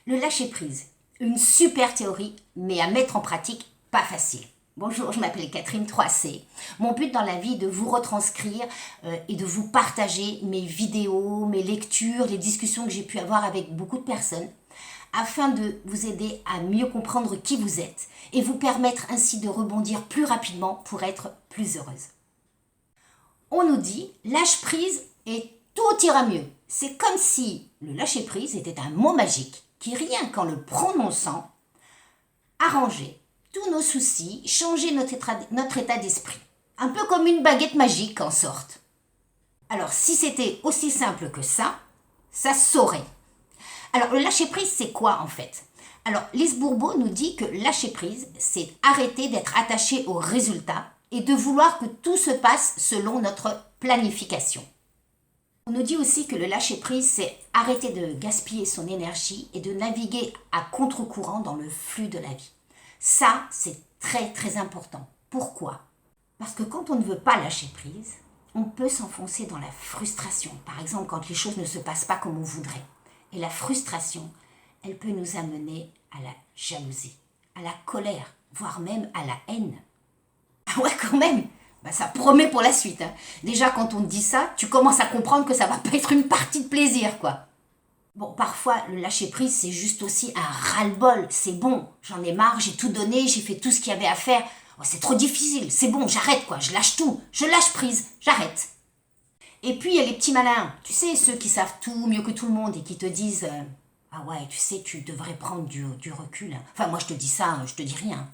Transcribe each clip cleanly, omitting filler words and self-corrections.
Le lâcher-prise, une super théorie, mais à mettre en pratique, pas facile. Bonjour, je m'appelle Catherine 3C. Mon but dans la vie est de vous retranscrire et de vous partager mes vidéos, mes lectures, les discussions que j'ai pu avoir avec beaucoup de personnes, afin de vous aider à mieux comprendre qui vous êtes et vous permettre ainsi de rebondir plus rapidement pour être plus heureuse. On nous dit lâche prise et tout ira mieux. C'est comme si le lâcher prise était un mot magique qui, rien qu'en le prononçant, arrangeait tous nos soucis, changeait notre état d'esprit. Un peu comme une baguette magique en sorte. Alors si c'était aussi simple que ça se saurait. Alors le lâcher prise c'est quoi en fait? Alors Lise Bourbeau nous dit que lâcher prise c'est arrêter d'être attaché au résultat et de vouloir que tout se passe selon notre planification. On nous dit aussi que le lâcher-prise, c'est arrêter de gaspiller son énergie et de naviguer à contre-courant dans le flux de la vie. Ça, c'est très très important. Pourquoi? Parce que quand on ne veut pas lâcher prise, on peut s'enfoncer dans la frustration. Par exemple, quand les choses ne se passent pas comme on voudrait. Et la frustration, elle peut nous amener à la jalousie, à la colère, voire même à la haine. Ah ouais, quand même! Ça promet pour la suite. Hein. Déjà, quand on te dit ça, tu commences à comprendre que ça va pas être une partie de plaisir, quoi. Bon, parfois, le lâcher-prise, c'est juste aussi un ras-le-bol. C'est bon, j'en ai marre, j'ai tout donné, j'ai fait tout ce qu'il y avait à faire. Oh, c'est trop difficile, c'est bon, j'arrête, quoi. Je lâche tout, je lâche prise, j'arrête. Et puis, il y a les petits malins. Tu sais, ceux qui savent tout mieux que tout le monde et qui te disent ah ouais, tu sais, tu devrais prendre du recul. Hein. Enfin, moi, je te dis ça, je te dis rien.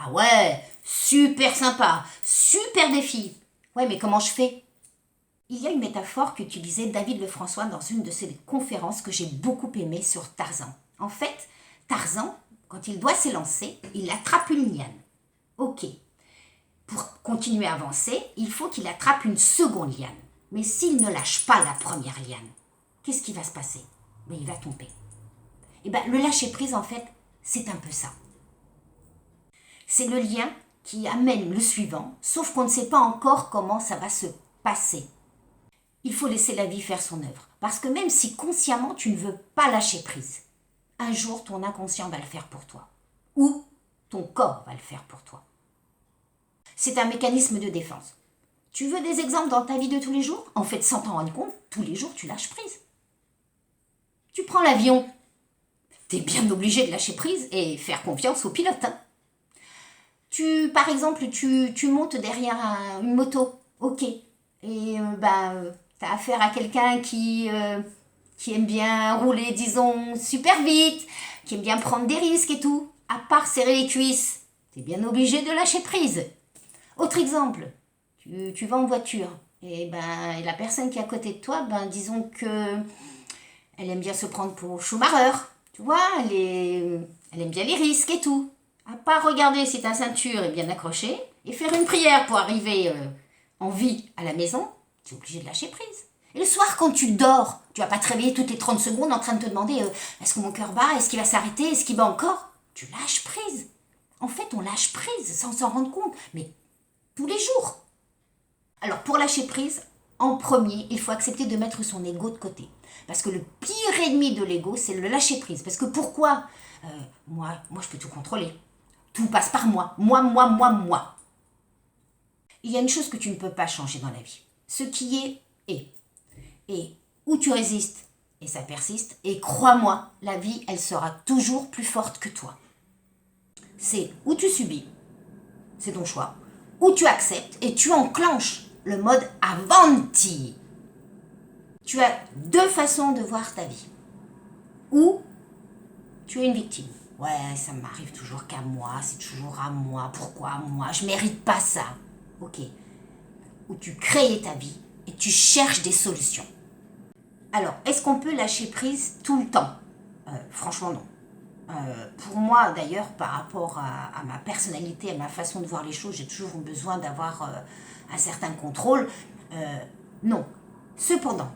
Ah ouais, super sympa, super défi. Ouais, mais comment je fais? Il y a une métaphore qu'utilisait David Lefrançois dans une de ses conférences que j'ai beaucoup aimée sur Tarzan. En fait, Tarzan, quand il doit s'élancer, il attrape une liane. Ok. Pour continuer à avancer, il faut qu'il attrape une seconde liane. Mais s'il ne lâche pas la première liane, qu'est-ce qui va se passer? Mais il va tomber. Et bien, le lâcher-prise, en fait, c'est un peu ça. C'est le lien qui amène le suivant, sauf qu'on ne sait pas encore comment ça va se passer. Il faut laisser la vie faire son œuvre, parce que même si consciemment tu ne veux pas lâcher prise, un jour ton inconscient va le faire pour toi, ou ton corps va le faire pour toi. C'est un mécanisme de défense. Tu veux des exemples dans ta vie de tous les jours? En fait, sans t'en rendre compte, tous les jours tu lâches prise. Tu prends l'avion, tu es bien obligé de lâcher prise et faire confiance au pilote. Hein. Par exemple, tu montes derrière une moto, ok, et tu as affaire à quelqu'un qui aime bien rouler, disons, super vite, qui aime bien prendre des risques et tout, à part serrer les cuisses, tu es bien obligé de lâcher prise. Autre exemple, tu vas en voiture, et la personne qui est à côté de toi, disons que elle aime bien se prendre pour Schumacher, tu vois, elle aime bien les risques et tout. À part regarder si ta ceinture est bien accrochée et faire une prière pour arriver en vie à la maison, tu es obligé de lâcher prise. Et le soir, quand tu dors, tu vas pas te réveiller toutes les 30 secondes en train de te demander est-ce que mon cœur bat, est-ce qu'il va s'arrêter, est-ce qu'il bat encore? Tu lâches prise. En fait, on lâche prise sans s'en rendre compte, mais tous les jours. Alors, pour lâcher prise, en premier, il faut accepter de mettre son ego de côté. Parce que le pire ennemi de l'ego, c'est le lâcher prise. Parce que pourquoi moi, je peux tout contrôler. Tout passe par moi. Moi. Il y a une chose que tu ne peux pas changer dans la vie. Ce qui est, est. Et où tu résistes, et ça persiste, et crois-moi, la vie, elle sera toujours plus forte que toi. C'est où tu subis, c'est ton choix, où tu acceptes et tu enclenches le mode Avanti. Tu as deux façons de voir ta vie. Ou tu es une victime. Ouais, ça m'arrive toujours qu'à moi, c'est toujours à moi, pourquoi moi, je mérite pas ça. Ok. Ou tu crées ta vie et tu cherches des solutions. Alors, est-ce qu'on peut lâcher prise tout le temps? Franchement, non. Pour moi, d'ailleurs, par rapport à ma personnalité, à ma façon de voir les choses, j'ai toujours besoin d'avoir un certain contrôle. Non. Cependant,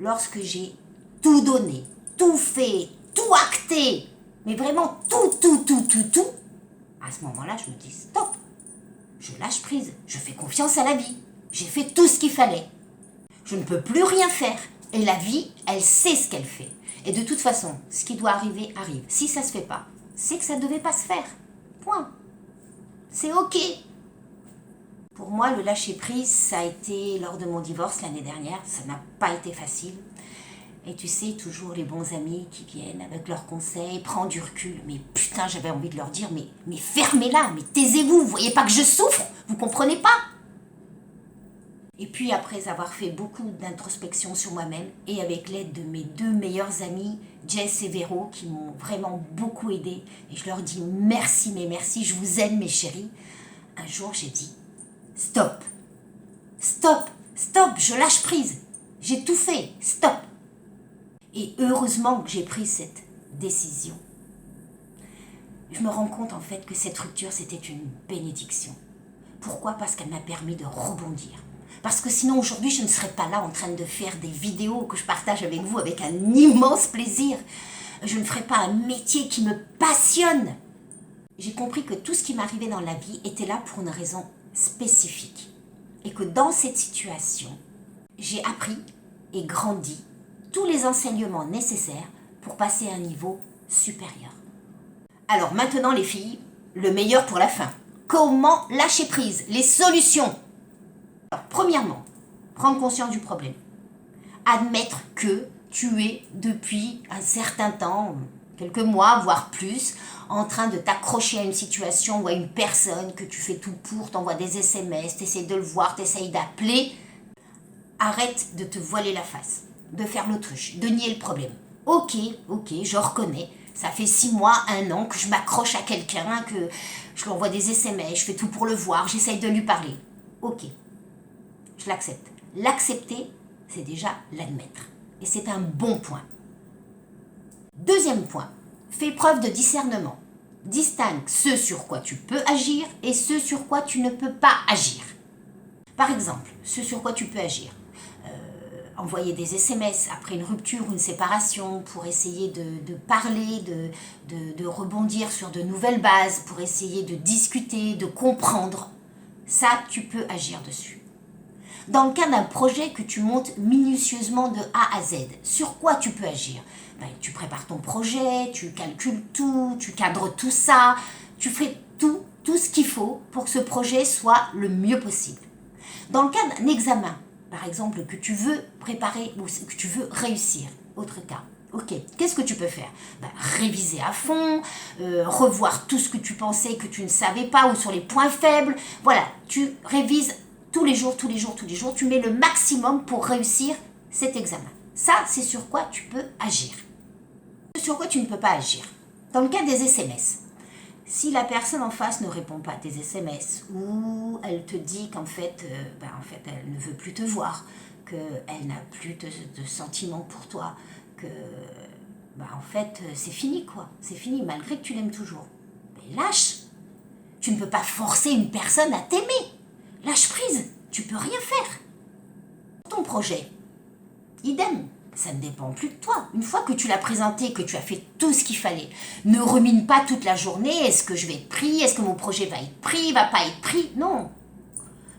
lorsque j'ai tout donné, tout fait, tout acté, mais vraiment tout, à ce moment-là, je me dis stop, je lâche prise, je fais confiance à la vie, j'ai fait tout ce qu'il fallait. Je ne peux plus rien faire. Et la vie, elle sait ce qu'elle fait. Et de toute façon, ce qui doit arriver, arrive. Si ça ne se fait pas, c'est que ça ne devait pas se faire. Point. C'est OK. Pour moi, le lâcher-prise, ça a été lors de mon divorce l'année dernière. Ça n'a pas été facile. Et tu sais, toujours les bons amis qui viennent avec leurs conseils, prends du recul. Mais putain, j'avais envie de leur dire, mais fermez-la, mais taisez-vous, vous voyez pas que je souffre, vous comprenez pas? Et puis après avoir fait beaucoup d'introspection sur moi-même et avec l'aide de mes 2 meilleurs amis, Jess et Véro, qui m'ont vraiment beaucoup aidée, et je leur dis merci, mais merci, je vous aime mes chéris. Un jour j'ai dit stop, stop, stop, je lâche prise, j'ai tout fait, stop. Et heureusement que j'ai pris cette décision. Je me rends compte en fait que cette rupture c'était une bénédiction. Pourquoi? Parce qu'elle m'a permis de rebondir. Parce que sinon aujourd'hui je ne serais pas là en train de faire des vidéos que je partage avec vous avec un immense plaisir. Je ne ferais pas un métier qui me passionne. J'ai compris que tout ce qui m'arrivait dans la vie était là pour une raison spécifique. Et que dans cette situation, j'ai appris et grandi tous les enseignements nécessaires pour passer à un niveau supérieur. Alors maintenant les filles, le meilleur pour la fin. Comment lâcher prise? Les solutions. Alors, premièrement, prendre conscience du problème. Admettre que tu es depuis un certain temps, quelques mois, voire plus, en train de t'accrocher à une situation ou à une personne, que tu fais tout pour, t'envoies des SMS, t'essayes de le voir, t'essayes d'appeler. Arrête de te voiler la face, de faire l'autruche, de nier le problème. Ok, je reconnais. Ça fait 6 mois, 1 an que je m'accroche à quelqu'un, que je lui envoie des SMS, je fais tout pour le voir, j'essaye de lui parler. Ok, je l'accepte. L'accepter, c'est déjà l'admettre. Et c'est un bon point. Deuxième point, fais preuve de discernement. Distingue ce sur quoi tu peux agir et ce sur quoi tu ne peux pas agir. Par exemple, ce sur quoi tu peux agir. Envoyer des SMS après une rupture ou une séparation pour essayer de parler, de rebondir sur de nouvelles bases, pour essayer de discuter, de comprendre. Ça, tu peux agir dessus. Dans le cas d'un projet que tu montes minutieusement de A à Z, sur quoi tu peux agir? Tu prépares ton projet, tu calcules tout, tu cadres tout ça, tu fais tout ce qu'il faut pour que ce projet soit le mieux possible. Dans le cas d'un examen, par exemple, que tu veux préparer ou que tu veux réussir, autre cas, ok, qu'est-ce que tu peux faire? Réviser à fond, revoir tout ce que tu pensais que tu ne savais pas ou sur les points faibles. Voilà, tu révises tous les jours, tu mets le maximum pour réussir cet examen. Ça, c'est sur quoi tu peux agir. Sur quoi tu ne peux pas agir. Dans le cas des SMS, si la personne en face ne répond pas à tes SMS ou elle te dit qu'en fait, elle ne veut plus te voir, qu'elle n'a plus de sentiments pour toi, que c'est fini quoi, c'est fini malgré que tu l'aimes toujours. Mais lâche. Tu ne peux pas forcer une personne à t'aimer. Lâche prise, tu peux rien faire. Ton projet, idem. Ça ne dépend plus de toi. Une fois que tu l'as présenté, que tu as fait tout ce qu'il fallait, ne rumine pas toute la journée. Est-ce que je vais être pris? Est-ce que mon projet va être pris? Va pas être pris? Non.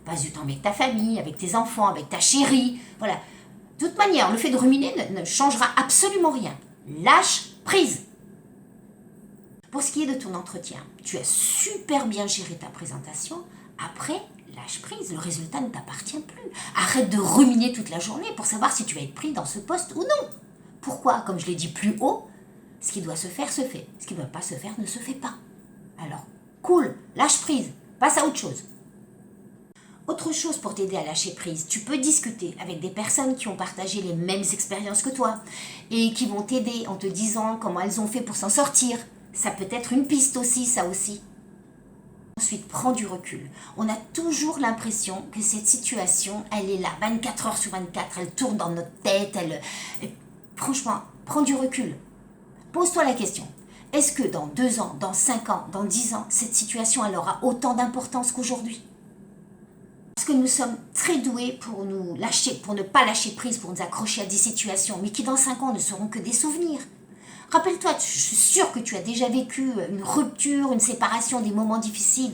Passe du temps avec ta famille, avec tes enfants, avec ta chérie. Voilà. De toute manière, le fait de ruminer ne changera absolument rien. Lâche prise. Pour ce qui est de ton entretien, tu as super bien géré ta présentation. Après, lâche prise, le résultat ne t'appartient plus. Arrête de ruminer toute la journée pour savoir si tu vas être pris dans ce poste ou non. Pourquoi? Comme je l'ai dit plus haut, ce qui doit se faire, se fait. Ce qui ne doit pas se faire, ne se fait pas. Alors, cool, lâche prise, passe à autre chose. Autre chose pour t'aider à lâcher prise, tu peux discuter avec des personnes qui ont partagé les mêmes expériences que toi et qui vont t'aider en te disant comment elles ont fait pour s'en sortir. Ça peut être une piste aussi, ça aussi. Ensuite, prends du recul. On a toujours l'impression que cette situation, elle est là, 24 heures sur 24, elle tourne dans notre tête, franchement, prends du recul. Pose-toi la question. Est-ce que dans 2 ans, dans 5 ans, dans 10 ans, cette situation, elle aura autant d'importance qu'aujourd'hui? Parce que nous sommes très doués pour ne pas lâcher prise, pour nous accrocher à des situations, mais qui dans 5 ans ne seront que des souvenirs. Rappelle-toi, je suis sûre que tu as déjà vécu une rupture, une séparation, des moments difficiles,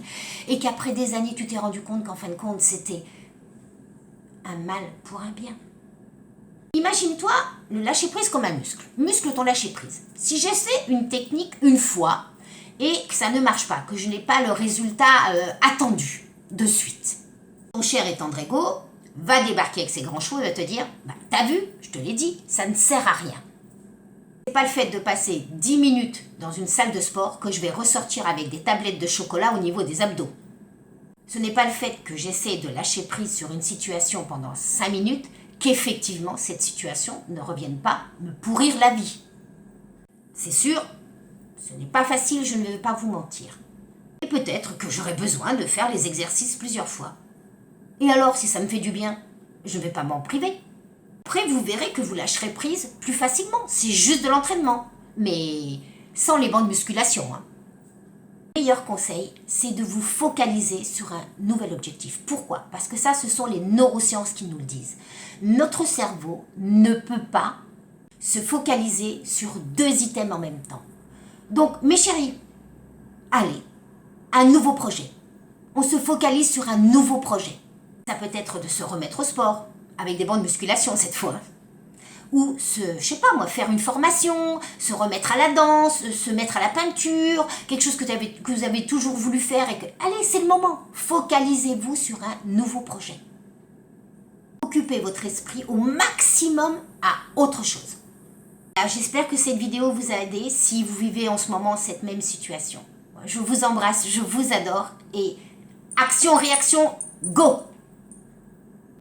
et qu'après des années, tu t'es rendu compte qu'en fin de compte, c'était un mal pour un bien. Imagine-toi le lâcher-prise comme un muscle. Muscle ton lâcher-prise. Si j'essaie une technique une fois et que ça ne marche pas, que je n'ai pas le résultat attendu de suite, ton cher et tendre ego va débarquer avec ses grands chevaux et va te dire bah, « T'as vu, je te l'ai dit, ça ne sert à rien. » C'est pas le fait de passer 10 minutes dans une salle de sport que je vais ressortir avec des tablettes de chocolat au niveau des abdos. Ce n'est pas le fait que j'essaie de lâcher prise sur une situation pendant 5 minutes qu'effectivement cette situation ne revienne pas me pourrir la vie. C'est sûr, ce n'est pas facile, je ne vais pas vous mentir. Et peut-être que j'aurai besoin de faire les exercices plusieurs fois. Et alors, si ça me fait du bien, je ne vais pas m'en priver. Après, vous verrez que vous lâcherez prise plus facilement. C'est juste de l'entraînement, mais sans les bancs de musculation. Le meilleur conseil, c'est de vous focaliser sur un nouvel objectif. Pourquoi? Parce que ça, ce sont les neurosciences qui nous le disent. Notre cerveau ne peut pas se focaliser sur 2 items en même temps. Donc, mes chéris, allez, un nouveau projet. On se focalise sur un nouveau projet. Ça peut être de se remettre au sport, avec des bancs de musculation cette fois. Ou je sais pas moi, faire une formation, se remettre à la danse, se mettre à la peinture, quelque chose que vous avez toujours voulu faire et que, allez, c'est le moment. Focalisez-vous sur un nouveau projet. Occupez votre esprit au maximum à autre chose. J'espère que cette vidéo vous a aidé si vous vivez en ce moment cette même situation. Je vous embrasse, je vous adore et action, réaction, go!